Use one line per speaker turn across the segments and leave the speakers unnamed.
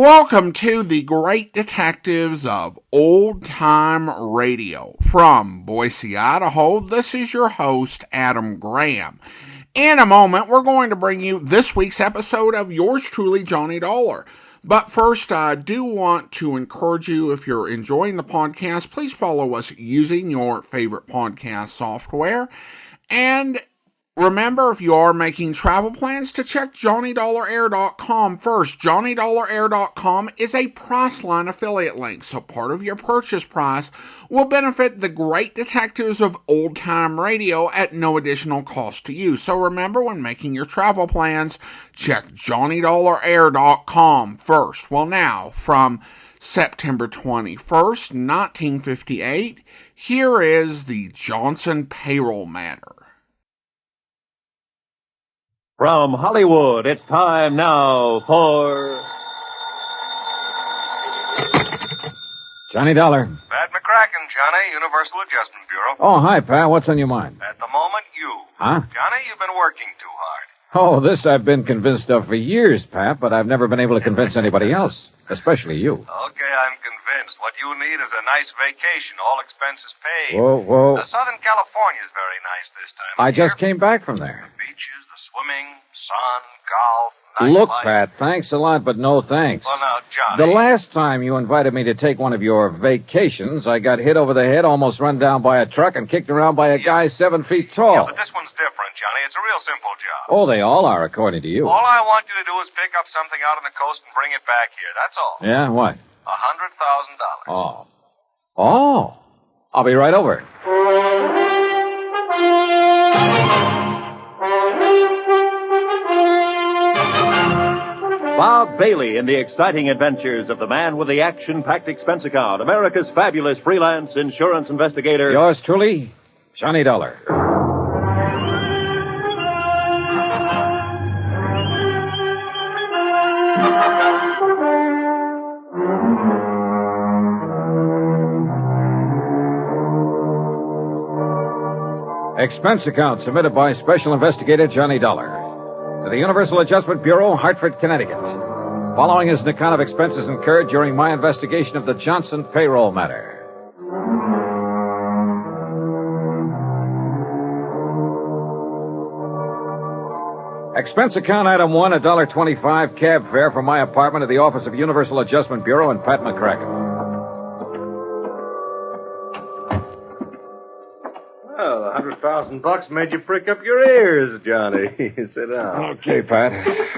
Welcome to the Great Detectives of Old Time Radio. From Boise, Idaho, this is your host, Adam Graham. In a moment, we're going to bring you this week's episode of yours truly, Johnny Dollar. But first, I do want to encourage you, if you're enjoying the podcast, please follow us using your favorite podcast software. And remember, if you are making travel plans, to check JohnnyDollarAir.com first. JohnnyDollarAir.com is a Priceline affiliate link, so part of your purchase price will benefit the Great Detectives of Old Time Radio at no additional cost to you. So remember, when making your travel plans, check JohnnyDollarAir.com first. Well, now, from September 21st, 1958, here is the Johnson payroll matter.
From Hollywood, it's time now for
Johnny Dollar.
Pat McCracken, Johnny, Universal Adjustment Bureau.
Oh, hi, Pat. What's on your mind?
At the moment, you.
Huh?
Johnny, you've been working too hard.
Oh, this I've been convinced of for years, Pat, but I've never been able to convince anybody else, especially you.
Okay, I'm convinced. What you need is a nice vacation, all expenses paid.
Whoa.
The Southern California's very nice this time.
I just came back from there.
The beaches, the swimming, sun, golf,
Look,
nightlife.
Pat, thanks a lot, but no thanks.
Well, now, Johnny.
The last time you invited me to take one of your vacations, I got hit over the head, almost run down by a truck, and kicked around by a guy 7 feet tall.
Yeah, but this one's different, Johnny. It's a real simple job.
Oh, they all are, according to you.
All I want you to do is pick up something out on the coast and bring it back here. That's all.
Yeah, what?
$100,000.
Oh. I'll be right over.
Bob Bailey in the exciting adventures of the man with the action-packed expense account, America's fabulous freelance insurance investigator.
Yours truly, Johnny Dollar. Expense account submitted by Special Investigator Johnny Dollar to the Universal Adjustment Bureau, Hartford, Connecticut. Following is an account of expenses incurred during my investigation of the Johnson payroll matter. Expense account item 1, $1.25 cab fare from my apartment to the office of Universal Adjustment Bureau and Pat McCracken.
Well, $100,000 made you prick up your ears, Johnny. Sit down.
Okay, Pat.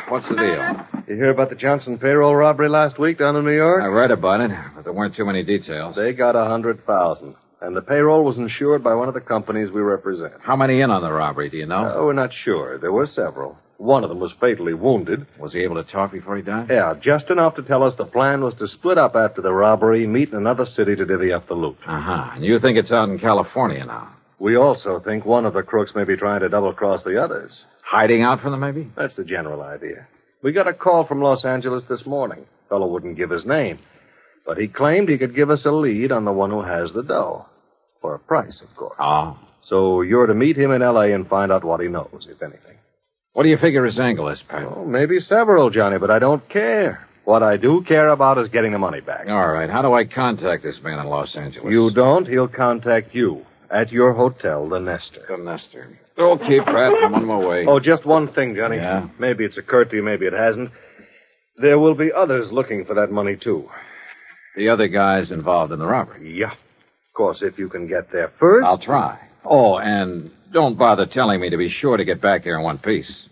What's the deal?
You hear about the Johnson payroll robbery last week down in New York?
I read about it, but there weren't too many details.
They got $100,000, and the payroll was insured by one of the companies we represent.
How many in on the robbery, do you know?
Oh, we're not sure. There were several. One of them was fatally wounded.
Was he able to talk before he died?
Yeah, just enough to tell us the plan was to split up after the robbery, meet in another city to divvy up the loot.
Uh-huh. And you think it's out in California now?
We also think one of the crooks may be trying to double-cross the others.
Hiding out from them, maybe?
That's the general idea. We got a call from Los Angeles this morning. Fellow wouldn't give his name, but he claimed he could give us a lead on the one who has the dough. For a price, of course.
Oh.
So you're to meet him in L.A. and find out what he knows, if anything.
What do you figure his angle is, Pat?
Oh, maybe several, Johnny, but I don't care. What I do care about is getting the money back.
All right. How do I contact this man in Los Angeles?
You don't, he'll contact you. At your hotel, the Nestor.
The Nestor. Okay, Pat, I'm on my way.
Oh, just one thing, Johnny.
Yeah?
Maybe it's occurred to you, maybe it hasn't. There will be others looking for that money, too.
The other guys involved in the robbery?
Yeah. Of course, if you can get there first.
I'll try. Oh, and don't bother telling me to be sure to get back there in one piece.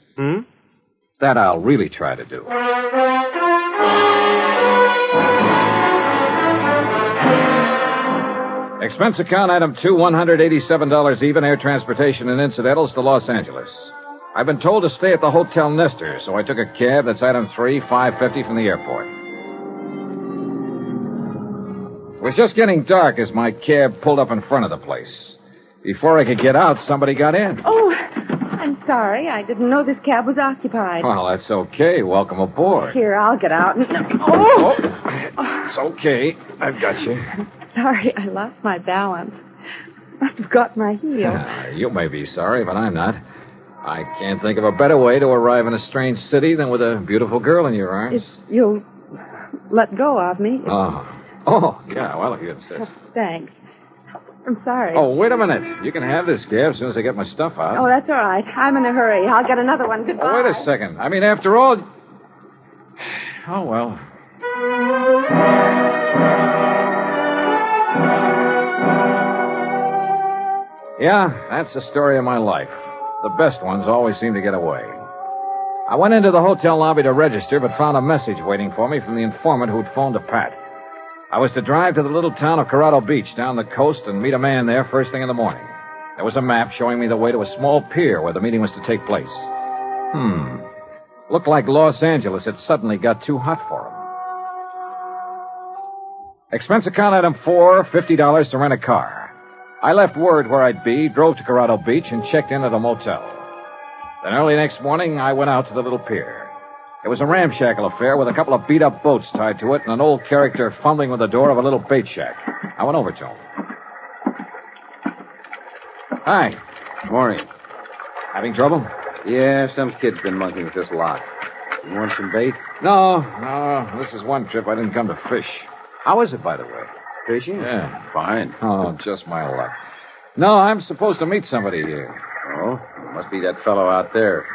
That I'll really try to do. Expense account item 2, $187 even, air transportation and incidentals to Los Angeles. I've been told to stay at the Hotel Nestor, so I took a cab. That's item 3, $5.50 from the airport. It was just getting dark as my cab pulled up in front of the place. Before I could get out, somebody got in.
Oh, I'm sorry. I didn't know this cab was occupied.
Well, that's okay. Welcome aboard.
Here, I'll get out.
Oh! It's okay. I've got you.
Sorry, I lost my balance. Must have got my heel.
You may be sorry, but I'm not. I can't think of a better way to arrive in a strange city than with a beautiful girl in your arms.
You'll let go of me.
Oh, yeah, well, if you insist.
Thanks. I'm sorry.
Oh, wait a minute. You can have this, Gab, as soon as I get my stuff out.
Oh, that's all right. I'm in a hurry. I'll get another one. Goodbye.
Oh, wait a second. I mean, after all... Oh, well. Yeah, that's the story of my life. The best ones always seem to get away. I went into the hotel lobby to register, but found a message waiting for me from the informant who'd phoned to Pat. I was to drive to the little town of Corrado Beach down the coast and meet a man there first thing in the morning. There was a map showing me the way to a small pier where the meeting was to take place. Looked like Los Angeles had suddenly got too hot for him. Expense account item 4, $50 to rent a car. I left word where I'd be, drove to Corrado Beach, and checked in at a motel. Then early next morning, I went out to the little pier. It was a ramshackle affair with a couple of beat-up boats tied to it and an old character fumbling with the door of a little bait shack. I went over to him. Hi.
Morning.
Having trouble?
Yeah, some kid's been monkeying with this lot. You want some bait?
No. This is one trip I didn't come to fish. How is it, by the way?
Fishing?
Yeah.
Fine.
Oh, just my luck. No, I'm supposed to meet somebody here.
Oh, must be that fellow out there.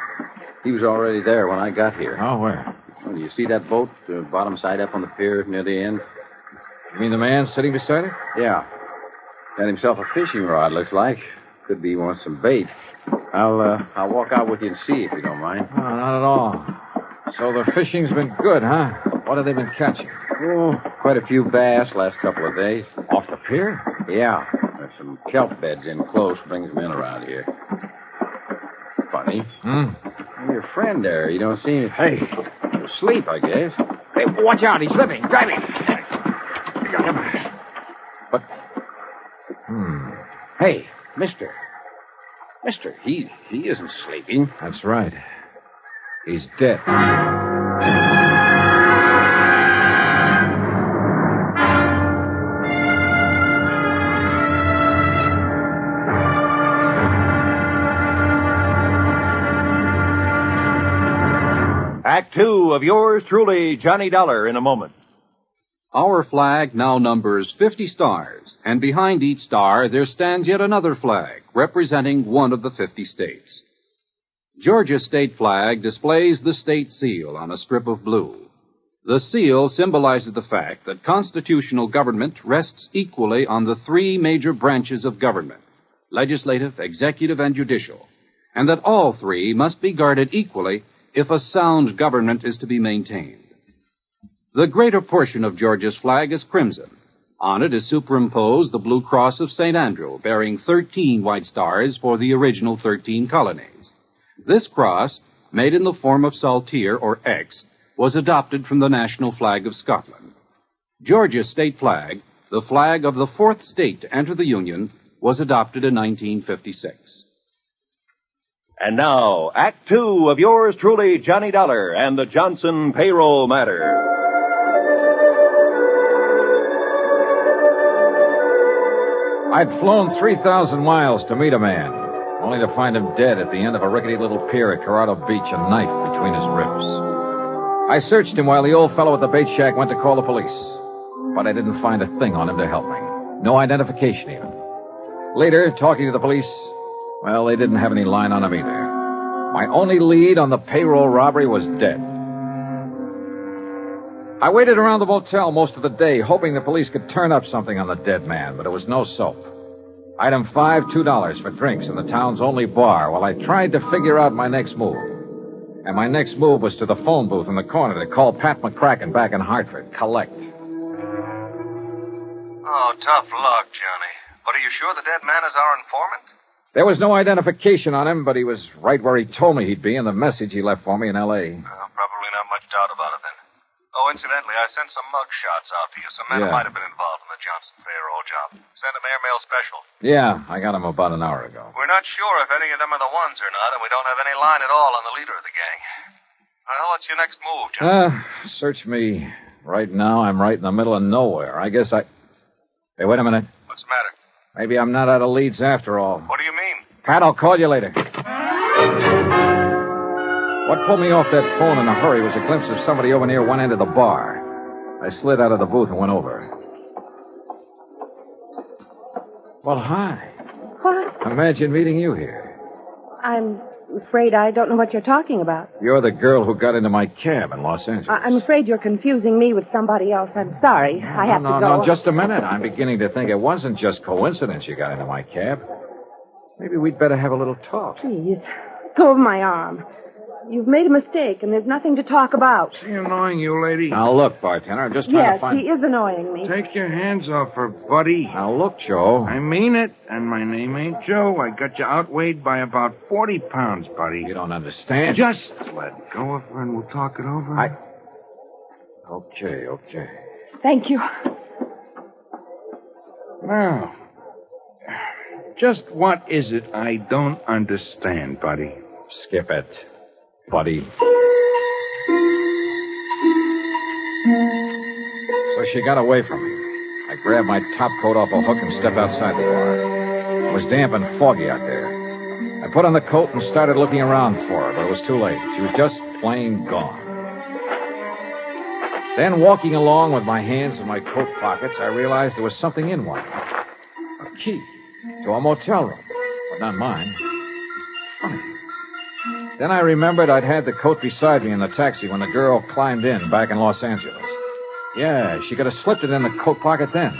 He was already there when I got here.
Oh, where?
Oh, do you see that boat, the bottom side up on the pier near the end?
You mean the man sitting beside it?
Yeah. Got himself a fishing rod, looks like. Could be he wants some bait. I'll walk out with you and see if you don't mind.
Oh, not at all. So the fishing's been good, huh? What have they been catching?
Oh, quite a few bass last couple of days.
Off the pier?
Yeah. There's some kelp beds in close, brings them in around here. Funny. Your friend there, you don't seem... Hey, asleep, I guess.
Hey, watch out, he's slipping. Grab him. Got him. But...
Hey, mister, he isn't sleeping.
That's right. He's dead.
Act two of yours truly, Johnny Dollar, in a moment.
Our flag now numbers 50 stars, and behind each star there stands yet another flag, representing one of the 50 states. Georgia's state flag displays the state seal on a strip of blue. The seal symbolizes the fact that constitutional government rests equally on the three major branches of government, legislative, executive, and judicial, and that all three must be guarded equally if a sound government is to be maintained. The greater portion of Georgia's flag is crimson. On it is superimposed the blue cross of St. Andrew, bearing 13 white stars for the original 13 colonies. This cross, made in the form of saltire, or X, was adopted from the national flag of Scotland. Georgia's state flag, the flag of the fourth state to enter the Union, was adopted in 1956.
And now, Act two of yours truly, Johnny Dollar, and the Johnson payroll matter.
I'd flown 3,000 miles to meet a man, only to find him dead at the end of a rickety little pier at Corrado Beach, a knife between his ribs. I searched him while the old fellow at the bait shack went to call the police, but I didn't find a thing on him to help me. No identification, even. Later, talking to the police, well, they didn't have any line on him either. My only lead on the payroll robbery was dead. I waited around the motel most of the day, hoping the police could turn up something on the dead man, but it was no soap. Item 5, $2 for drinks in the town's only bar while I tried to figure out my next move. And my next move was to the phone booth in the corner to call Pat McCracken back in Hartford. Collect.
Oh, tough luck, Johnny. But are you sure the dead man is our informant?
There was no identification on him, but he was right where he told me he'd be in the message he left for me in L.A.
Well, probably not much doubt about it then. Oh, incidentally, I sent some mug shots out to you. Some men who might have been involved in the Johnson payroll job. Sent them airmail special.
Yeah, I got him about an hour ago.
We're not sure if any of them are the ones or not, and we don't have any line at all on the leader of the gang. Well, what's your next move, Johnny?
Search me. Right now, I'm right in the middle of nowhere. I guess I... Hey, wait a minute.
What's the matter?
Maybe I'm not out of leads after all.
What do you mean?
Pat, I'll call you later. What pulled me off that phone in a hurry was a glimpse of somebody over near one end of the bar. I slid out of the booth and went over. Well, hi.
What?
Imagine meeting you here.
I'm afraid I don't know what you're talking about.
You're the girl who got into my cab in Los Angeles.
I'm afraid you're confusing me with somebody else. I'm sorry. I have to go.
No, just a minute. I'm beginning to think it wasn't just coincidence you got into my cab. Maybe we'd better have a little talk.
Please, go of my arm. You've made a mistake, and there's nothing to talk about.
Is he annoying you, lady?
Now, look, bartender, I'm just trying to find...
Yes, he is annoying me.
Take your hands off her, buddy.
Now, look, Joe.
I mean it, and my name ain't Joe. I got you outweighed by about 40 pounds, buddy.
You don't understand.
Just let go of her, and we'll talk it over.
Okay.
Thank you.
Now, just what is it I don't understand, buddy?
Skip it, buddy. So she got away from me. I grabbed my top coat off a hook and stepped outside the bar. It was damp and foggy out there. I put on the coat and started looking around for her, but it was too late. She was just plain gone. Then, walking along with my hands in my coat pockets, I realized there was something in one. A key to a motel room, but not mine. Funny. Then I remembered I'd had the coat beside me in the taxi when the girl climbed in back in Los Angeles. Yeah, she could have slipped it in the coat pocket then.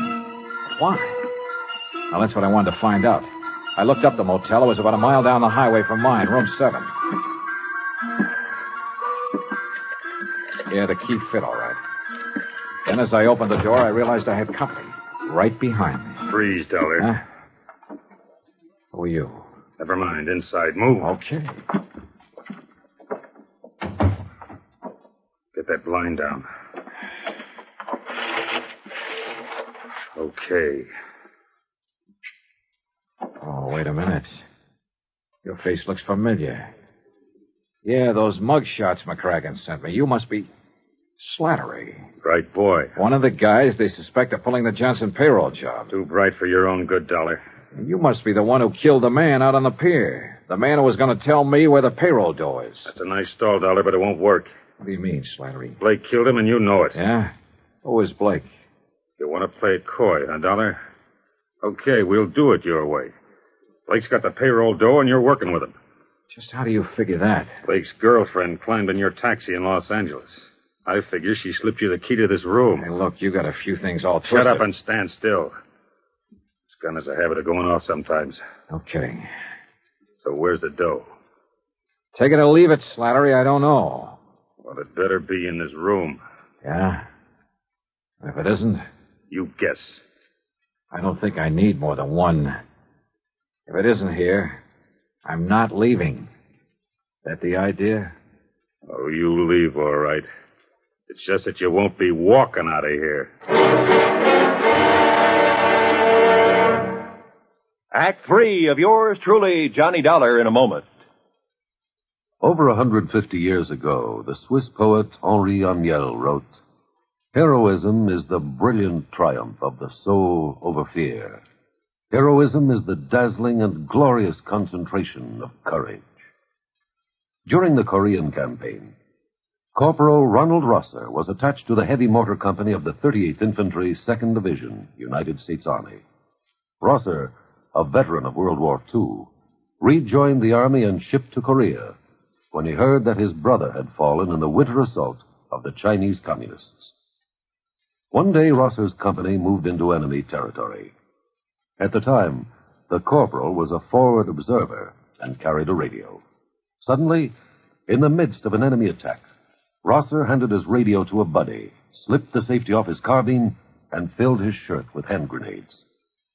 Why? Well, that's what I wanted to find out. I looked up the motel. It was about a mile down the highway from mine, room 7. Yeah, the key fit all right. Then as I opened the door, I realized I had company right behind me.
Freeze, Dollar.
Huh? Who are you?
Never mind. Inside. Move.
Okay.
Get that blind down. Okay.
Oh, wait a minute. Your face looks familiar. Yeah, those mug shots McCracken sent me. You must be Slattery.
Bright boy.
One of the guys they suspect of pulling the Johnson payroll job.
Too bright for your own good, Dollar.
You must be the one who killed the man out on the pier. The man who was going to tell me where the payroll dough is.
That's a nice stall, Dollar, but it won't work.
What do you mean, Slattery?
Blake killed him, and you know it.
Yeah? Who is Blake?
You want to play it coy, huh, Dollar? Okay, we'll do it your way. Blake's got the payroll dough, and you're working with him.
Just how do you figure that?
Blake's girlfriend climbed in your taxi in Los Angeles. I figure she slipped you the key to this room.
Hey, look, you got a few things all twisted.
Shut up and stand still. This gun has a habit of going off sometimes.
Okay.
So where's the dough?
Take it or leave it, Slattery. I don't know.
Well, it better be in this room.
Yeah? If it isn't...
You guess.
I don't think I need more than one. If it isn't here, I'm not leaving. That the idea?
Oh, you leave, all right. It's just that you won't be walking out of here.
Act 3 of yours truly, Johnny Dollar, in a moment.
Over 150 years ago, the Swiss poet Henri Amiel wrote, "Heroism is the brilliant triumph of the soul over fear. Heroism is the dazzling and glorious concentration of courage." During the Korean campaign, Corporal Ronald Rosser was attached to the heavy mortar company of the 38th Infantry, 2nd Division, United States Army. Rosser, a veteran of World War II, rejoined the Army and shipped to Korea when he heard that his brother had fallen in the winter assault of the Chinese Communists. One day, Rosser's company moved into enemy territory. At the time, the corporal was a forward observer and carried a radio. Suddenly, in the midst of an enemy attack, Rosser handed his radio to a buddy, slipped the safety off his carbine, and filled his shirt with hand grenades.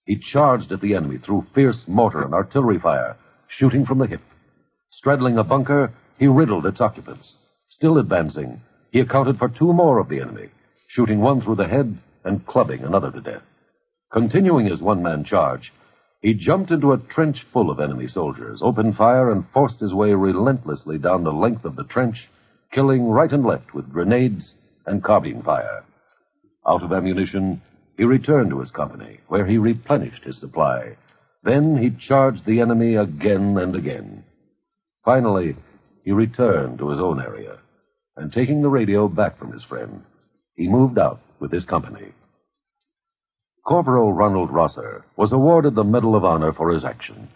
He charged at the enemy through fierce mortar and artillery fire, shooting from the hip. Straddling a bunker, he riddled its occupants. Still advancing, he accounted for 2 more of the enemy, shooting one through the head and clubbing another to death. Continuing his one-man charge, he jumped into a trench full of enemy soldiers, opened fire, and forced his way relentlessly down the length of the trench, killing right and left with grenades and carbine fire. Out of ammunition, he returned to his company, where he replenished his supply. Then he charged the enemy again and again. Finally, he returned to his own area, and taking the radio back from his friend, he moved out with his company. Corporal Ronald Rosser was awarded the Medal of Honor for his action.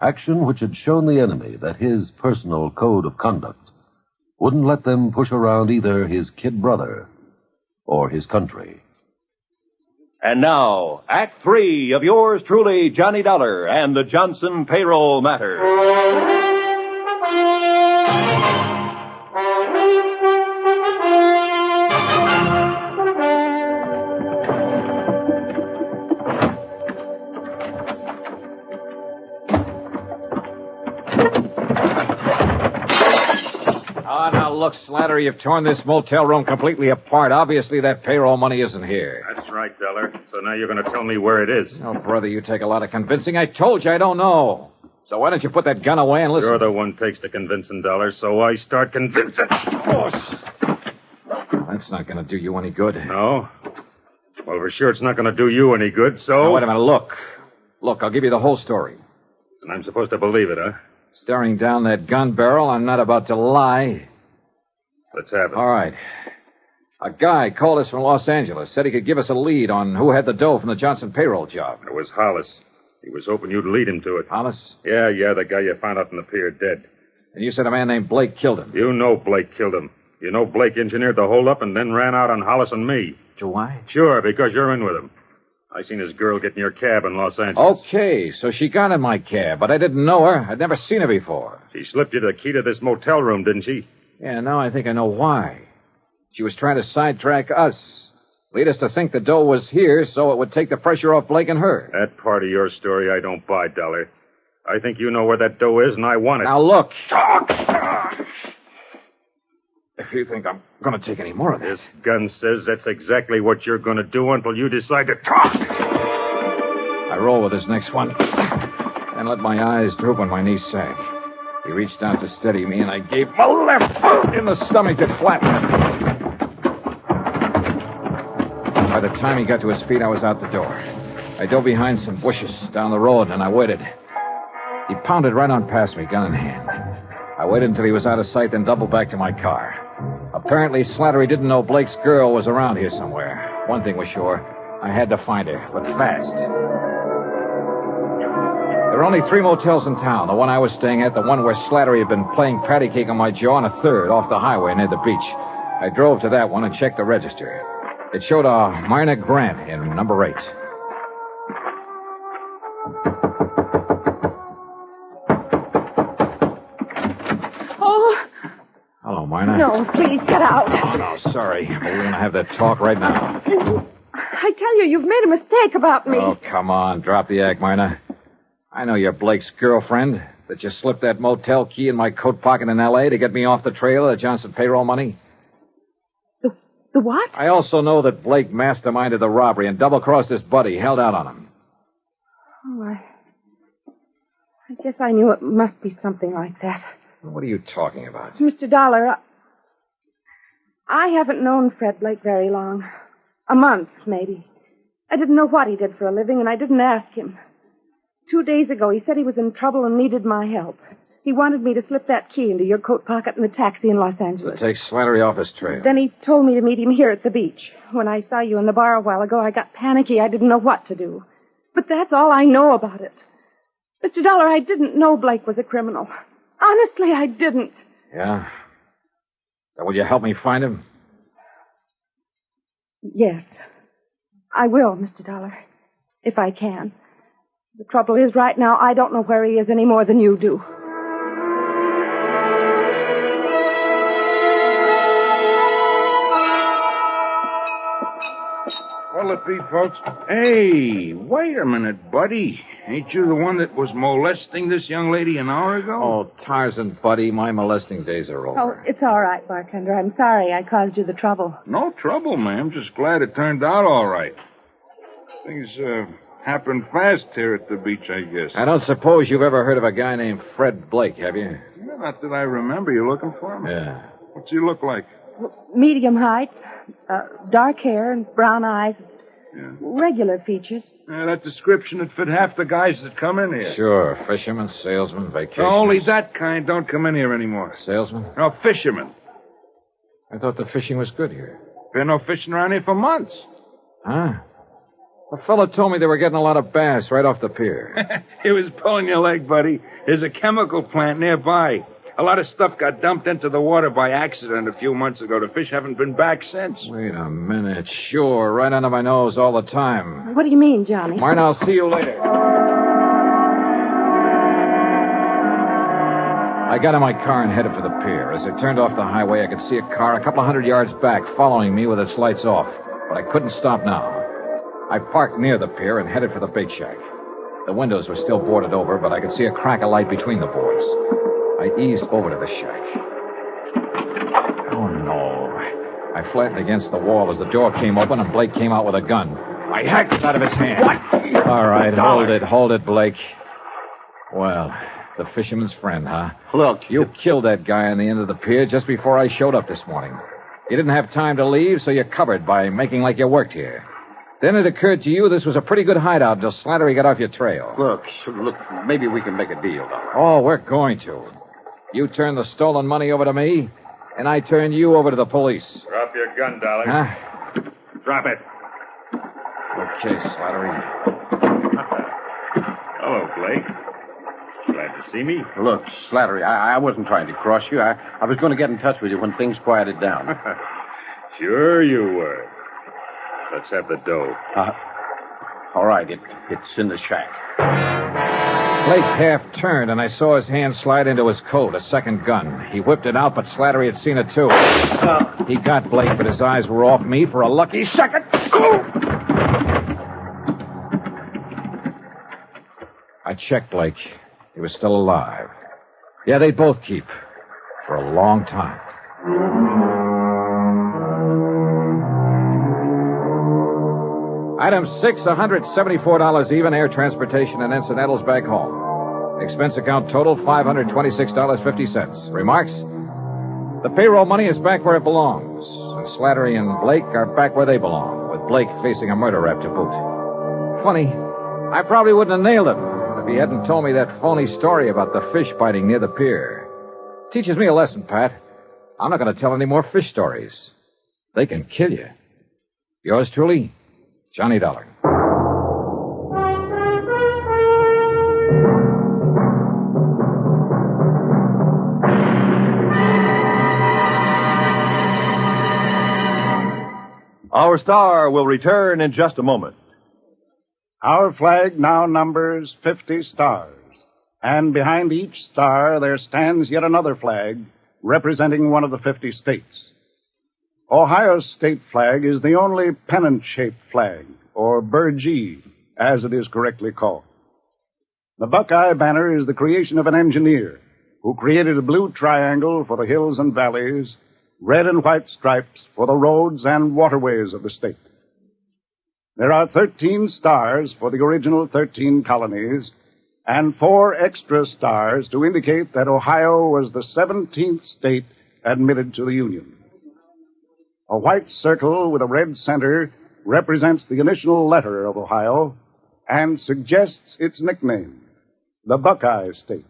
Action which had shown the enemy that his personal code of conduct wouldn't let them push around either his kid brother or his country.
And now, Act 3 of yours truly, Johnny Dollar and the Johnson Payroll Matter.
Look, Slattery, you've torn this motel room completely apart. Obviously, that payroll money isn't here.
That's right, Dollar. So now you're going to tell me where it is.
Oh, brother, you take a lot of convincing. I told you I don't know. So why don't you put that gun away and listen?
You're the one takes the convincing, Dollar, so I start convincing.
Oh, that's not going to do you any good.
No? Well, for sure it's not going to do you any good, so...
Now, wait a minute, look. Look, I'll give you the whole story.
And I'm supposed to believe it, huh?
Staring down that gun barrel, I'm not about to lie.
Let's have it.
All right. A guy called us from Los Angeles, said he could give us a lead on who had the dough from the Johnson payroll job.
It was Hollis. He was hoping you'd lead him to it.
Hollis?
Yeah, the guy you found out in the pier dead.
And you said a man named Blake killed him.
You know Blake killed him. You know Blake engineered the holdup and then ran out on Hollis and me.
Do I?
Sure, because you're in with him. I seen his girl get in your cab in Los Angeles.
Okay, so she got in my cab, but I didn't know her. I'd never seen her before.
She slipped you the key to this motel room, didn't she?
Yeah, now I think I know why. She was trying to sidetrack us. Lead us to think the dough was here so it would take the pressure off Blake and her.
That part of your story I don't buy, Dollar. I think you know where that dough is, and I want it.
Now, look.
Talk!
If you think I'm going to take any more of this.
This gun says that's exactly what you're going to do until you decide to talk.
I roll with this next one and let my eyes droop when my knees sag. He reached out to steady me, and I gave him a left in the stomach that flattened him. By the time he got to his feet, I was out the door. I dove behind some bushes down the road, and I waited. He pounded right on past me, gun in hand. I waited until he was out of sight, then doubled back to my car. Apparently, Slattery didn't know Blake's girl was around here somewhere. One thing was sure. I had to find her, but fast. There were only 3 motels in town. The one I was staying at, the one where Slattery had been playing patty cake on my jaw, and a third off the highway near the beach. I drove to that one and checked the register. It showed a Myrna Grant in number 8.
Oh.
Hello, Myrna.
No, please get out.
Oh, no, sorry. But we're going to have that talk right now.
I tell you, you've made a mistake about me.
Oh, come on. Drop the act, Myrna. I know you're Blake's girlfriend, that you slipped that motel key in my coat pocket in L.A. to get me off the trail of the Johnson payroll money.
The what?
I also know that Blake masterminded the robbery and double-crossed his buddy, held out on him.
Oh, I guess I knew it must be something like that.
What are you talking about?
Mr. Dollar, I haven't known Fred Blake very long. A month, maybe. I didn't know what he did for a living, and I didn't ask him. 2 days ago, he said he was in trouble and needed my help. He wanted me to slip that key into your coat pocket in the taxi in Los Angeles.
To take Slattery off his trail.
Then he told me to meet him here at the beach. When I saw you in the bar a while ago, I got panicky. I didn't know what to do. But that's all I know about it. Mr. Dollar, I didn't know Blake was a criminal. Honestly, I didn't.
Yeah? Then will you help me find him?
Yes. I will, Mr. Dollar. If I can. The trouble is, right now, I don't know where he is any more than you do.
What'll it be, folks? Hey, wait a minute, buddy. Ain't you the one that was molesting this young lady an hour ago?
Oh, Tarzan, buddy, my molesting days are over.
Oh, it's all right, bartender. I'm sorry I caused you the trouble.
No trouble, ma'am. Just glad it turned out all right. Things, happen fast here at the beach, I guess.
I don't suppose you've ever heard of a guy named Fred Blake, have you?
Yeah, not that I remember. You looking for him?
Yeah.
What's he look like?
Medium height, dark hair and brown eyes.
Yeah.
Regular features.
That description would fit half the guys that come in here.
Sure. Fisherman, salesman, vacation.
Only that kind don't come in here anymore.
Salesman?
No, fishermen.
I thought the fishing was good here.
Been no fishing around here for months.
Huh? A fella told me they were getting a lot of bass right off the pier.
He was pulling your leg, buddy. There's a chemical plant nearby. A lot of stuff got dumped into the water by accident a few months ago. The fish haven't been back since.
Wait a minute. Sure, right under my nose all the time.
What do you mean, Johnny?
Martin, I'll see you later. I got in my car and headed for the pier. As I turned off the highway, I could see a car a couple of 100 yards back following me with its lights off. But I couldn't stop now. I parked near the pier and headed for the bait shack. The windows were still boarded over, but I could see a crack of light between the boards. I eased over to the shack. Oh, no. I flattened against the wall as the door came open and Blake came out with a gun. I hacked it out of his hand.
What?
All right, hold it, Blake. Well, the fisherman's friend, huh?
Look,
You killed that guy on the end of the pier just before I showed up this morning. You didn't have time to leave, so you covered by making like you worked here. Then it occurred to you this was a pretty good hideout until Slattery got off your trail.
Look, maybe we can make a deal, Dollar.
Oh, we're going to. You turn the stolen money over to me, and I turn you over to the police.
Drop your gun, Dollar.
Huh?
Drop it.
Okay, Slattery.
Hello, Blake. Glad to see me.
Look, Slattery, I wasn't trying to cross you. I was going to get in touch with you when things quieted down.
Sure you were. Let's have the dough.
All right, it's in the shack.
Blake half turned, and I saw his hand slide into his coat, a second gun. He whipped it out, but Slattery had seen it, too. He got Blake, but his eyes were off me for a lucky second. I checked Blake. He was still alive. Yeah, they'd both keep. For a long time. Item 6, $174 even, air transportation and incidentals back home. Expense account total, $526.50. Remarks? The payroll money is back where it belongs. And Slattery and Blake are back where they belong, with Blake facing a murder rap to boot. Funny, I probably wouldn't have nailed him if he hadn't told me that phony story about the fish biting near the pier. Teaches me a lesson, Pat. I'm not going to tell any more fish stories. They can kill you. Yours truly, Johnny Dollar.
Our star will return in just a moment.
Our flag now numbers 50 stars, and behind each star there stands yet another flag representing one of the 50 states. Ohio's state flag is the only pennant-shaped flag, or burgee, as it is correctly called. The Buckeye banner is the creation of an engineer who created a blue triangle for the hills and valleys, red and white stripes for the roads and waterways of the state. There are 13 stars for the original 13 colonies, and 4 extra stars to indicate that Ohio was the 17th state admitted to the Union. A white circle with a red center represents the initial letter of Ohio and suggests its nickname, the Buckeye State.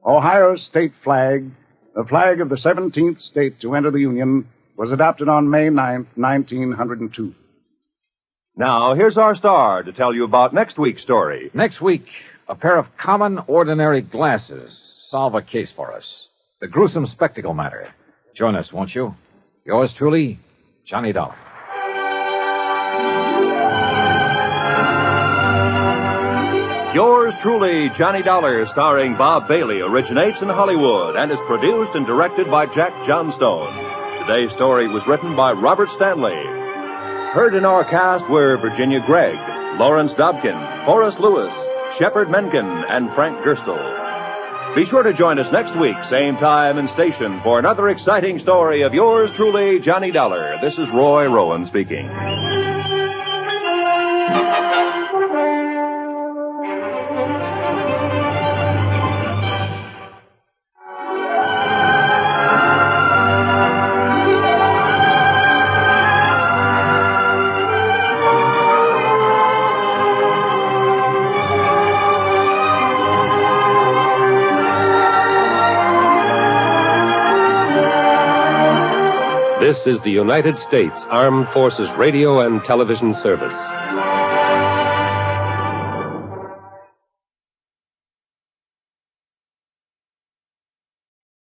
Ohio's state flag, the flag of the 17th state to enter the Union, was adopted on May 9th, 1902.
Now, here's our star to tell you about next week's story.
Next week, a pair of common, ordinary glasses solve a case for us. The gruesome spectacle matter. Join us, won't you? Yours truly, Johnny Dollar.
Yours truly, Johnny Dollar, starring Bob Bailey, originates in Hollywood and is produced and directed by Jack Johnstone. Today's story was written by Robert Stanley. Heard in our cast were Virginia Gregg, Lawrence Dobkin, Forrest Lewis, Shepard Menken, and Frank Gerstle. Be sure to join us next week, same time and station, for another exciting story of yours truly, Johnny Dollar. This is Roy Rowan speaking.
This This is the United States Armed Forces Radio and Television Service.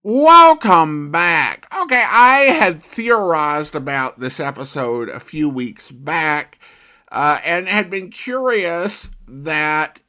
Welcome back. Okay, I had theorized about this episode a few weeks back, and had been curious that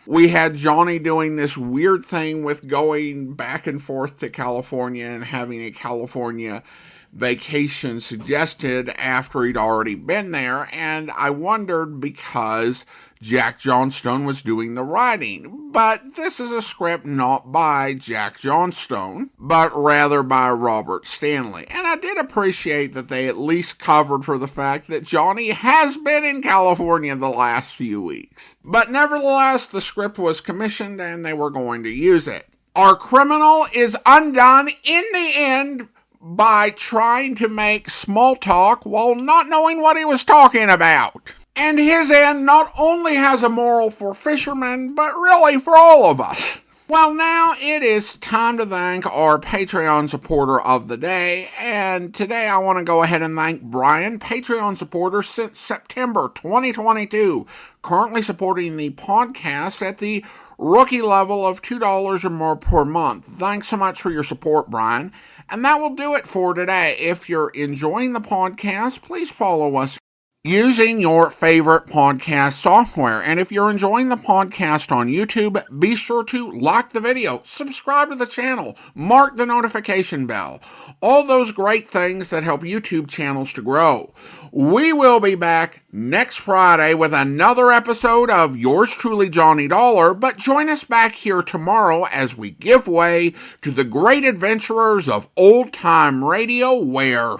we had Johnny doing this weird thing with going back and forth to California and having a California vacation suggested after he'd already been there, and I wondered because Jack Johnstone was doing the writing. But this is a script not by Jack Johnstone, but rather by Robert Stanley. And I did appreciate that they at least covered for the fact that Johnny has been in California the last few weeks. But nevertheless, the script was commissioned and they were going to use it. Our criminal is undone in the end by trying to make small talk while not knowing what he was talking about. And his end not only has a moral for fishermen, but really for all of us. Well, now it is time to thank our Patreon supporter of the day. And today I want to go ahead and thank Brian, Patreon supporter since September 2022, currently supporting the podcast at the rookie level of $2 or more per month. Thanks so much for your support, Brian. And that will do it for today. If you're enjoying the podcast, please follow us using your favorite podcast software. And if you're enjoying the podcast on YouTube, be sure to like the video, subscribe to the channel, mark the notification bell. All those great things that help YouTube channels to grow. We will be back next Friday with another episode of Yours Truly, Johnny Dollar, but join us back here tomorrow as we give way to the great adventurers of old-time radio where...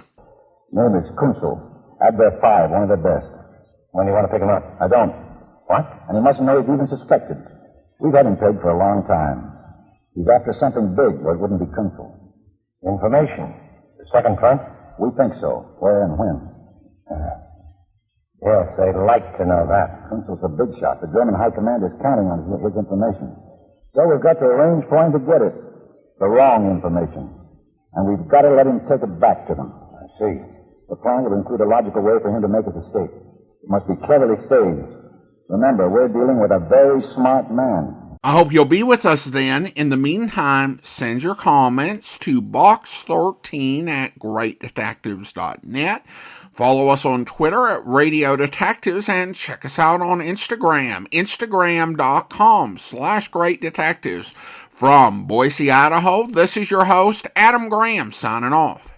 Name is Kunzel. I'd bet 5, one of the best. When do you want to pick him up? I don't. What? And he mustn't know he's even suspected. We've had him pegged for a long time. He's after something big, but it wouldn't be Kunzel. Information? The second front? We think so. Where and when? Yes, they'd like to know that. Kunzel's a big shot. The German High Command is counting on his information. So we've got to arrange for him to get it. The wrong information. And we've got to let him take it back to them. I see. The plan will include a logical way for him to make his escape. It must be cleverly staged. Remember, we're dealing with a very smart man.
I hope you'll be with us then. In the meantime, send your comments to box13@greatdetectives.net. Follow us on Twitter at Radio Detectives and check us out on Instagram, instagram.com/greatdetectives. From Boise, Idaho, this is your host, Adam Graham, signing off.